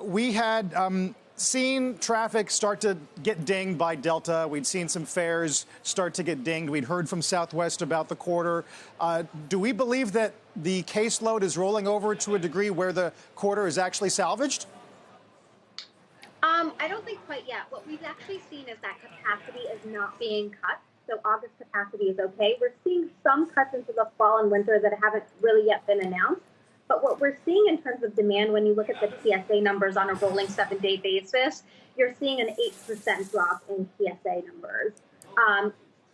we had seen traffic start to get dinged by Delta. We'd seen some fares start to get dinged. We'd heard from Southwest about the quarter. Do we believe that the caseload is rolling over to a degree where the quarter is actually salvaged? I don't think quite yet. What we've actually seen is that capacity is not being cut. So August capacity is okay. We're seeing some cuts into the fall and winter that haven't really yet been announced. But what we're seeing in terms of demand, when you look at the TSA numbers on a rolling 7-day basis, you're seeing an 8% drop in TSA numbers. 4%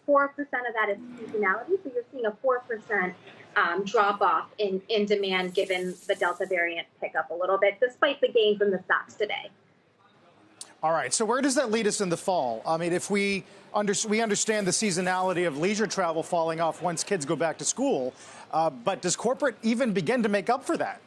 of that is seasonality. So you're seeing a 4% drop off in demand given the Delta variant pickup a little bit, despite the gain from the stocks today. All right. So where does that lead us in the fall? I mean, if we understand the seasonality of leisure travel falling off once kids go back to school, but does corporate even begin to make up for that?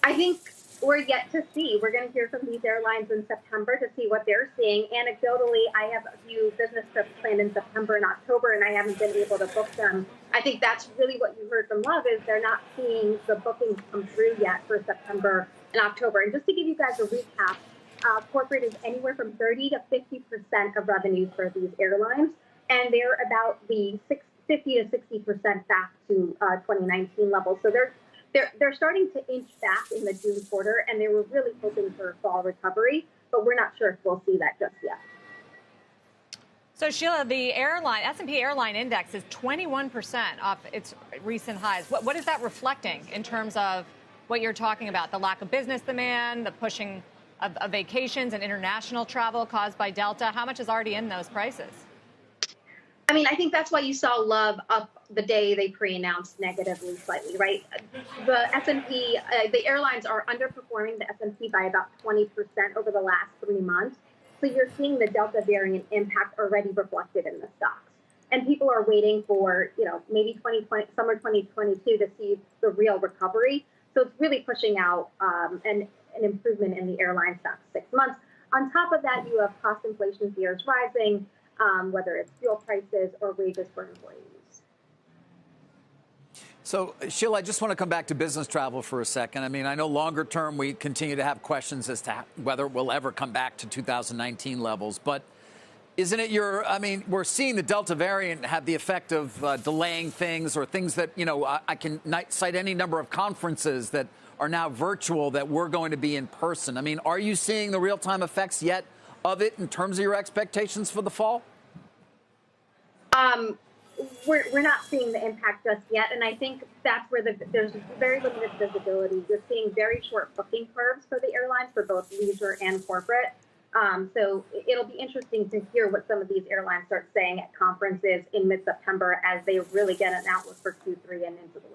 I think we're yet to see. We're going to hear from these airlines in September to see what they're seeing. Anecdotally, I have a few business trips planned in September and October, and I haven't been able to book them. I think that's really what you heard from Love is they're not seeing the bookings come through yet for September and October. And just to give you guys a recap, corporate is anywhere from 30 to 50% of revenues for these airlines, and they're about the 50 to 60% back to 2019 levels. So they're starting to inch back in the June quarter, and they were really hoping for a fall recovery, but we're not sure if we'll see that just yet. So, Sheila, the S&P airline index is 21% off its recent highs. What is that reflecting in terms of what you're talking about? The lack of business demand, the pushing of vacations and international travel caused by Delta? How much is already in those prices? I mean, I think that's why you saw Love up the day they pre-announced negatively slightly, right? The S&P, the airlines are underperforming the S&P by about 20% over the last 3 months. So you're seeing the Delta variant impact already reflected in the stocks. And people are waiting for, maybe summer 2022 to see the real recovery. So it's really pushing out an improvement in the airline stocks 6 months. On top of that, you have cost inflation fears rising, whether it's fuel prices or wages for employees. So, Sheila, I just want to come back to business travel for a second. I mean, I know longer term we continue to have questions as to whether it will ever come back to 2019 levels. But isn't it we're seeing the Delta variant have the effect of delaying things or things that, I can cite any number of conferences that are now virtual that we're going to be in person. I mean, are you seeing the real-time effects yet of it in terms of your expectations for the fall? We're not seeing the impact just yet, and I think that's where there's very limited visibility. You're seeing very short booking curves for the airlines for both leisure and corporate. So it'll be interesting to hear what some of these airlines start saying at conferences in mid-September as they really get an outlook for Q3 and into the